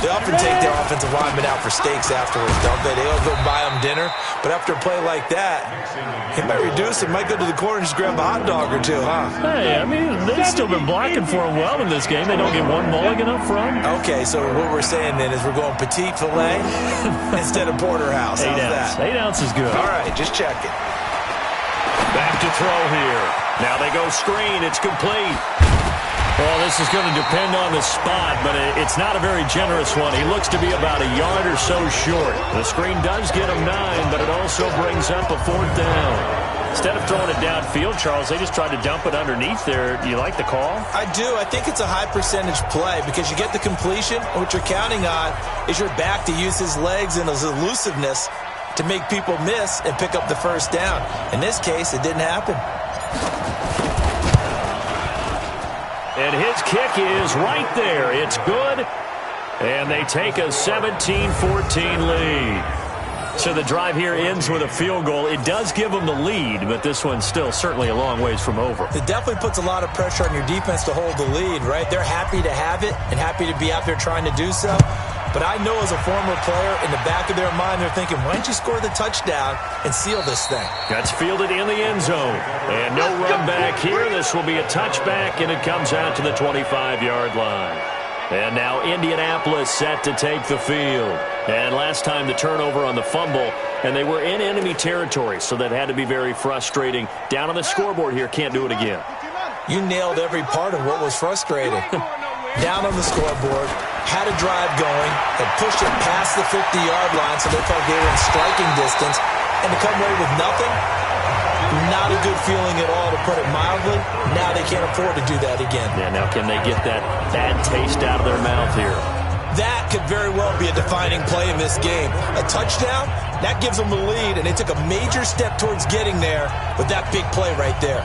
they often take their offensive linemen out for steaks afterwards, don't they? They'll go buy them dinner. But after a play like that, he might reduce it, might go to the corner and just grab a hot dog or two, huh? Hey, I mean, they've still been blocking for him well in this game. They don't get one mulligan up front. Okay, so what we're saying then is we're going petite filet instead of porterhouse. How's that? 8 ounce is good. All right, just check it. Back to throw here. Now they go screen. It's complete. Well, this is going to depend on the spot, but it's not a very generous one. He looks to be about a yard or so short. The screen does get him 9, but it also brings up a 4th down. Instead of throwing it downfield, Charles, they just tried to dump it underneath there. Do you like the call? I do. I think it's a high percentage play because you get the completion. And what you're counting on is your back to use his legs and his elusiveness to make people miss and pick up the first down. In this case, it didn't happen. And his kick is right there. It's good. And they take a 17-14 lead. So the drive here ends with a field goal. It does give them the lead, but this one's still certainly a long ways from over. It definitely puts a lot of pressure on your defense to hold the lead, right? They're happy to have it and happy to be out there trying to do so. But I know as a former player, in the back of their mind, they're thinking, why don't you score the touchdown and seal this thing? That's fielded in the end zone. And no run back here. This will be a touchback, and it comes out to the 25-yard line. And now Indianapolis set to take the field. And last time the turnover on the fumble, and they were in enemy territory, so that had to be very frustrating. Down on the scoreboard here, can't do it again. You nailed every part of what was frustrating. Down on the scoreboard, had a drive going, had pushed it past the 50-yard line so they felt they were in striking distance, and to come away with nothing, not a good feeling at all, to put it mildly. Now they can't afford to do that again. Yeah, now can they get that bad taste out of their mouth here? That could very well be a defining play in this game. A touchdown, that gives them the lead, and they took a major step towards getting there with that big play right there.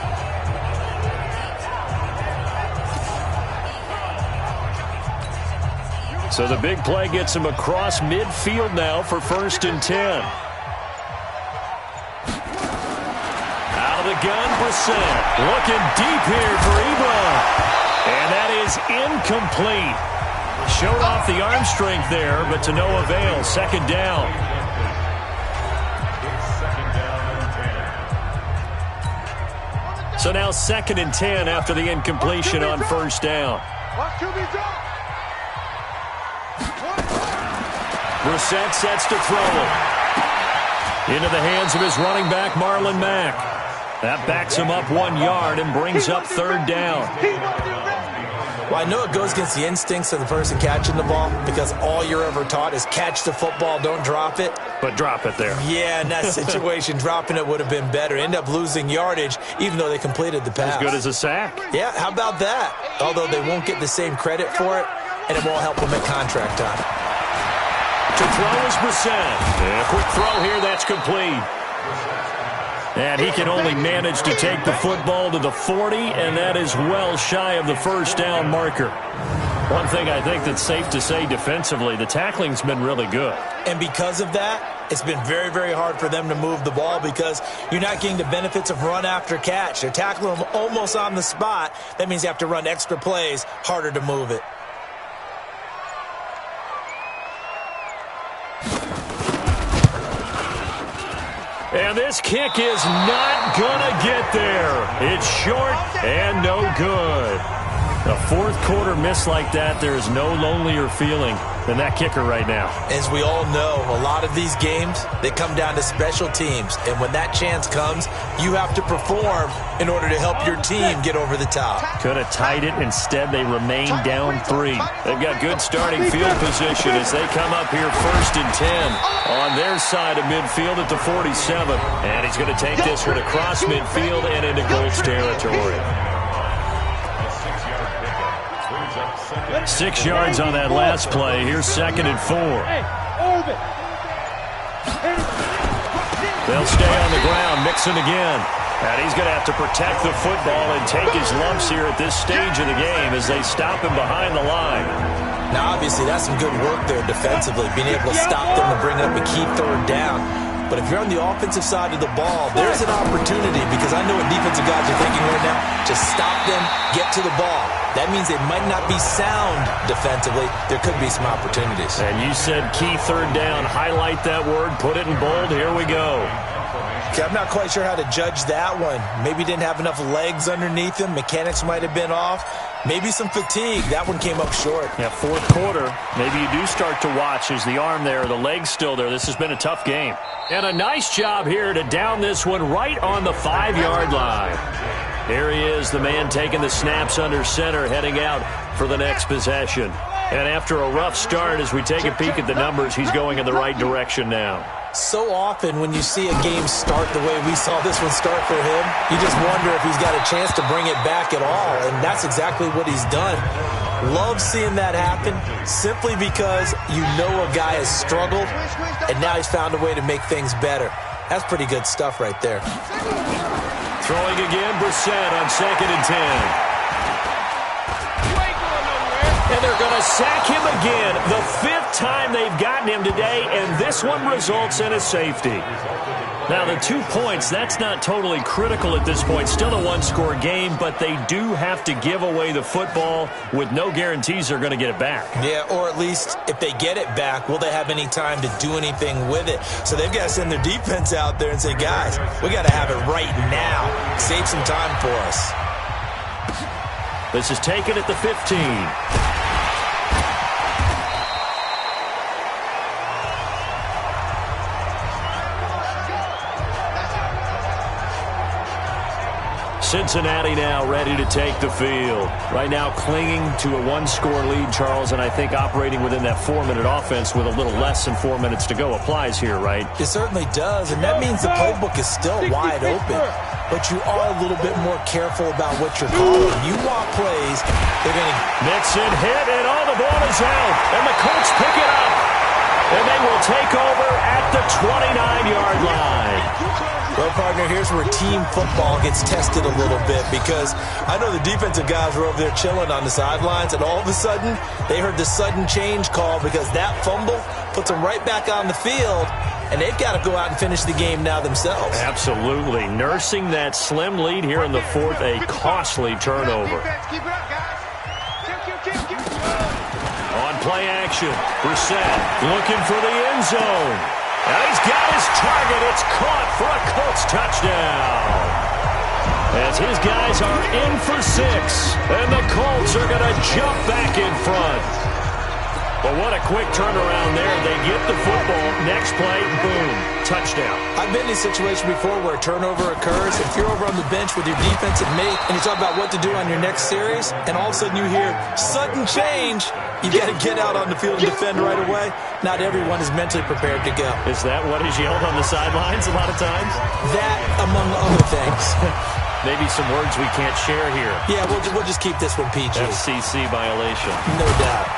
So the big play gets them across midfield now for 1st and 10. Out of the gun, Brissett. Looking deep here for Ebron. And that is incomplete. Showed off the arm strength there, but to no avail. 2nd down. So now 2nd and 10 after the incompletion on 1st down. Brissett sets to throw. Into the hands of his running back, Marlon Mack. That backs him up 1 yard and brings up 3rd down. Well, I know it goes against the instincts of the person catching the ball because all you're ever taught is catch the football, don't drop it. But drop it there. Yeah, in that situation, dropping it would have been better. End up losing yardage, even though they completed the pass. As good as a sack. Yeah, how about that? Although they won't get the same credit for it, and it won't help them at contract time. To throw is Brissett. A quick throw here, that's complete. And he can only manage to take the football to the 40, and that is well shy of the 1st down marker. One thing I think that's safe to say defensively, the tackling's been really good. And because of that, it's been very, very hard for them to move the ball because you're not getting the benefits of run after catch. They're tackling them almost on the spot. That means you have to run extra plays, harder to move it. And this kick is not gonna get there. It's short and no good. A 4th quarter miss like that, there is no lonelier feeling than that kicker right now. As we all know, a lot of these games, they come down to special teams. And when that chance comes, you have to perform in order to help your team get over the top. Could have tied it. Instead, they remain down 3. They've got good starting field position as they come up here 1st and 10 on their side of midfield at the 47. And he's going to take this one across midfield and into Colts territory. 6 yards on that last play. Here's 2nd and 4. They'll stay on the ground, mixing again. And he's going to have to protect the football and take his lumps here at this stage of the game as they stop him behind the line. Now, obviously, that's some good work there defensively, being able to stop them and bring up a key 3rd down. But if you're on the offensive side of the ball, there's an opportunity because I know what defensive guys are thinking right now. Just stop them, get to the ball. That means they might not be sound defensively. There could be some opportunities. And you said key 3rd down. Highlight that word. Put it in bold. Here we go. Okay, I'm not quite sure how to judge that one. Maybe didn't have enough legs underneath him. Mechanics might have been off. Maybe some fatigue. That one came up short. Yeah, 4th quarter. Maybe you do start to watch. Is the arm there, the leg's still there? This has been a tough game. And a nice job here to down this one right on the 5-yard line. Here he is, the man taking the snaps under center, heading out for the next possession. And after a rough start, as we take a peek at the numbers, he's going in the right direction now. So often when you see a game start the way we saw this one start for him, you just wonder if he's got a chance to bring it back at all, and that's exactly what he's done. Love seeing that happen simply because you know a guy has struggled, and now he's found a way to make things better. That's pretty good stuff right there. Throwing again, Brissett on 2nd and 10. And they're going to sack him again. The 5th time they've gotten him today, and this one results in a safety. Now, the 2 points, that's not totally critical at this point. Still a one-score game, but they do have to give away the football with no guarantees they're going to get it back. Yeah, or at least if they get it back, will they have any time to do anything with it? So they've got to send their defense out there and say, guys, we got to have it right now. Save some time for us. This is taken at the 15. Cincinnati now ready to take the field. Right now clinging to a one-score lead, Charles, and I think operating within that 4-minute offense with a little less than 4 minutes to go applies here, right? It certainly does, and that means the playbook is still wide open. But you are a little bit more careful about what you're calling. You want plays, they're going to... Mixon hit, and all the ball is out, and the Colts pick it up. And they will take over at the 29-yard line. Well, partner, here's where team football gets tested a little bit because I know the defensive guys were over there chilling on the sidelines, and all of a sudden they heard the sudden change call because that fumble puts them right back on the field, and they've got to go out and finish the game now themselves. Absolutely. Nursing that slim lead here in the 4th, a costly turnover. On play action, Brissett looking for the end zone. And he's got his target. It's caught for a Colts touchdown. As his guys are in for 6. And the Colts are going to jump back in front. But what a quick turnaround there. They get the football. Next play, boom, touchdown. I've been in a situation before where a turnover occurs. If you're over on the bench with your defensive mate and you talk about what to do on your next series, and all of a sudden you hear sudden change, you got to get out on the field and defend right away. Not everyone is mentally prepared to go. Is that what is yelled on the sidelines a lot of times? That, among other things. Maybe some words we can't share here. Yeah, we'll just keep this one PG. FCC violation. No doubt.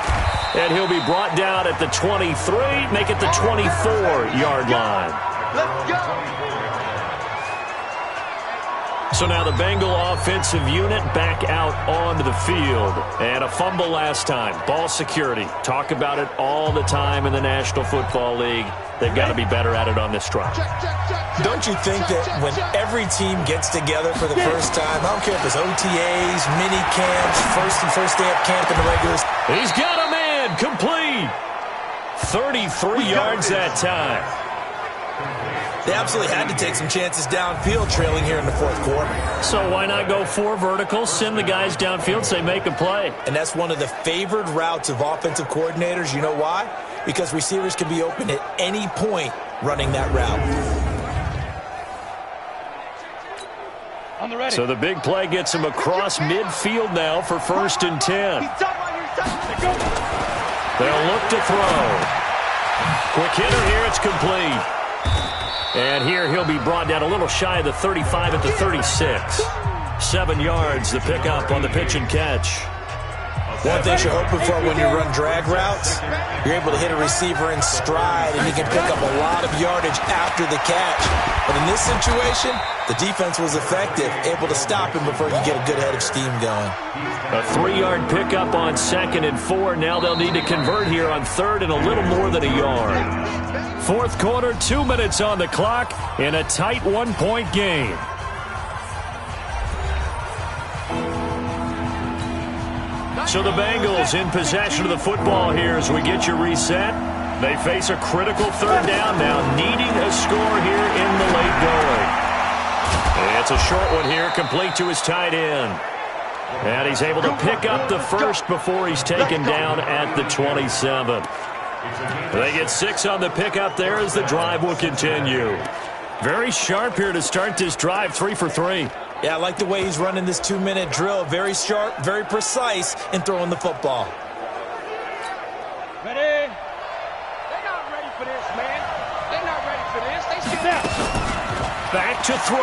And he'll be brought down at the 23, make it the 24-yard line. Let's go. So now the Bengal offensive unit back out onto the field. And a fumble last time. Ball security. Talk about it all the time in the National Football League. They've got to be better at it on this drive. Don't you think that when every team gets together for the first time, I don't care if it's OTAs, mini camps, first day of camp in the regulars. He's got a man complete. 33 yards that time. They absolutely had to take some chances downfield trailing here in the 4th quarter. So why not go 4 verticals, send the guys downfield, say make a play. And that's one of the favored routes of offensive coordinators. You know why? Because receivers can be open at any point running that route. On the ready. So the big play gets him across midfield now for 1st and 10. They'll look to throw. Quick hitter here, it's complete. And here he'll be brought down a little shy of the 35 at the 36. 7 yards, the pickup on the pitch and catch. One thing you're hoping for when you run drag routes, you're able to hit a receiver in stride and you can pick up a lot of yardage after the catch. But in this situation, the defense was effective, able to stop him before you get a good head of steam going. A 3-yard pickup on 2nd and 4. Now they'll need to convert here on 3rd and a little more than a yard. 4th quarter, 2 minutes on the clock in a tight 1-point game. So the Bengals in possession of the football here as we get you reset. They face a critical 3rd down now, needing a score here in the late going. And it's a short one here, complete to his tight end. And he's able to pick up the 1st before he's taken down at the 27. They get 6 on the pickup there as the drive will continue. Very sharp here to start this drive, 3 for 3. Yeah, I like the way he's running this 2-minute drill. Very sharp, very precise in throwing the football. Ready? They're not ready for this, man. They're not ready back to throw.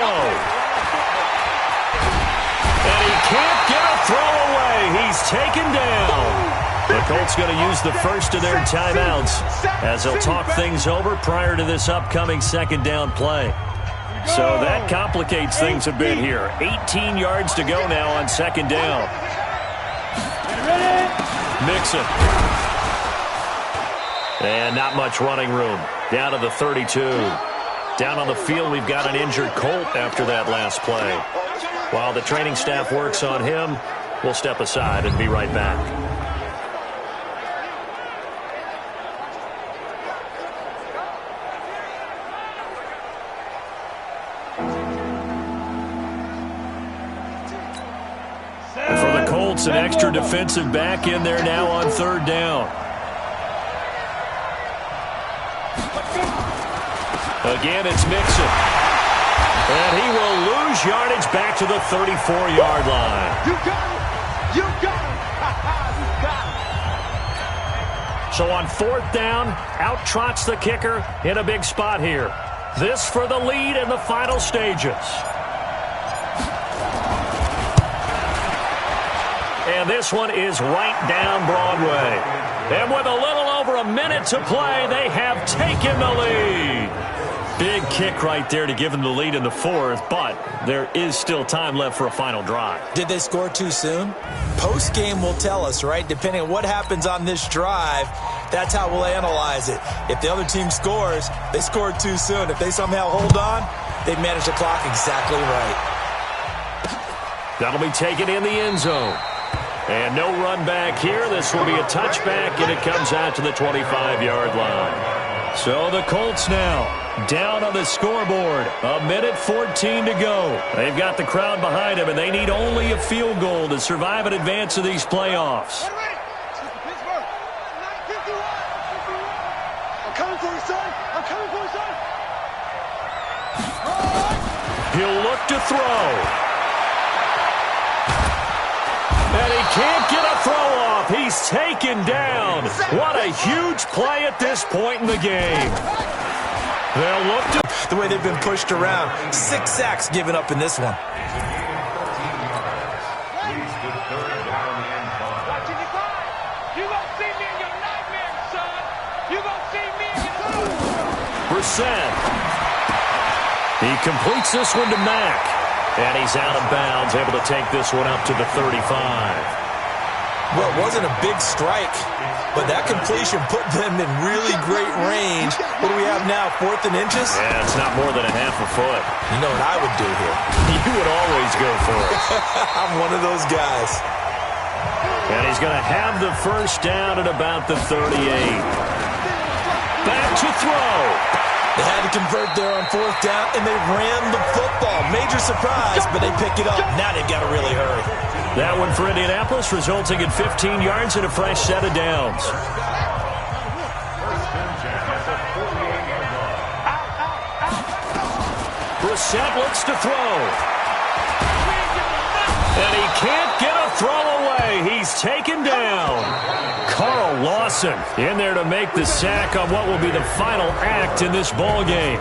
And he can't get a throw away. He's taken down. The Colts going to use the first of their timeouts as they'll talk things over prior to this upcoming second down play. So that complicates things a bit here. 18 yards to go now on second down. Mixon. And not much running room. Down to the 32. Down on the field, we've got an injured Colt after that last play. While the training staff works on him, we'll step aside and be right back. For the Colts, an extra defensive back in there now on third down. Again, it's Mixon. And he will lose yardage back to the 34-yard line. You got it! You got it! You got it! So on fourth down, out trots the kicker in a big spot here. This for the lead in the final stages. And this one is right down Broadway. And with a little over a minute to play, they have taken the lead. Big kick right there to give them the lead in the fourth, but there is still time left for a final drive. Did they score too soon? Post-game will tell us, right? Depending on what happens on this drive, that's how we'll analyze it. If the other team scores, they scored too soon. If they somehow hold on, they've managed the clock exactly right. That'll be taken in the end zone. And no run back here. This will be a touchback, and it comes out to the 25-yard line. So the Colts now down on the scoreboard. A minute 14 to go. They've got the crowd behind them, and they need only a field goal to survive and advance to these playoffs. I'm coming for you, son. I'm coming for you, son. He'll look to throw. And he can't get a throw off. He's taken down. What a huge play at this point in the game. They'll look to The way they've been pushed around. 6 sacks given up in this one. Brissett. He completes this one to Mack. And he's out of bounds, able to take this one up to the 35. Well, it wasn't a big strike, but that completion put them in really great range. What do we have now, 4th and inches? Yeah, it's not more than a half a foot. You know what I would do here? You would always go for it. I'm one of those guys. And he's going to have the first down at about the 38. Back to throw. They had to convert there on 4th down, and they ran the football. Major surprise, but they pick it up. Now they've got to really hurry. That one for Indianapolis, resulting in 15 yards and a fresh set of downs. Brissett looks to throw. And he can't get a throw away. He's taken down. Carl Lawson in there to make the sack on what will be the final act in this ball game.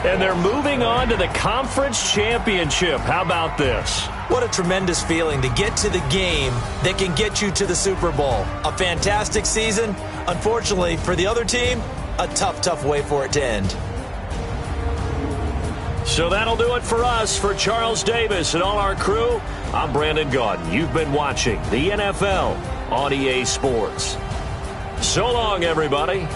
And they're moving on to the conference championship. How about this? What a tremendous feeling to get to the game that can get you to the Super Bowl. A fantastic season. Unfortunately, for the other team, a tough way for it to end. So that'll do it for us. For Charles Davis and all our crew, I'm Brandon Gaudin. You've been watching the NFL on EA Sports. So long, everybody.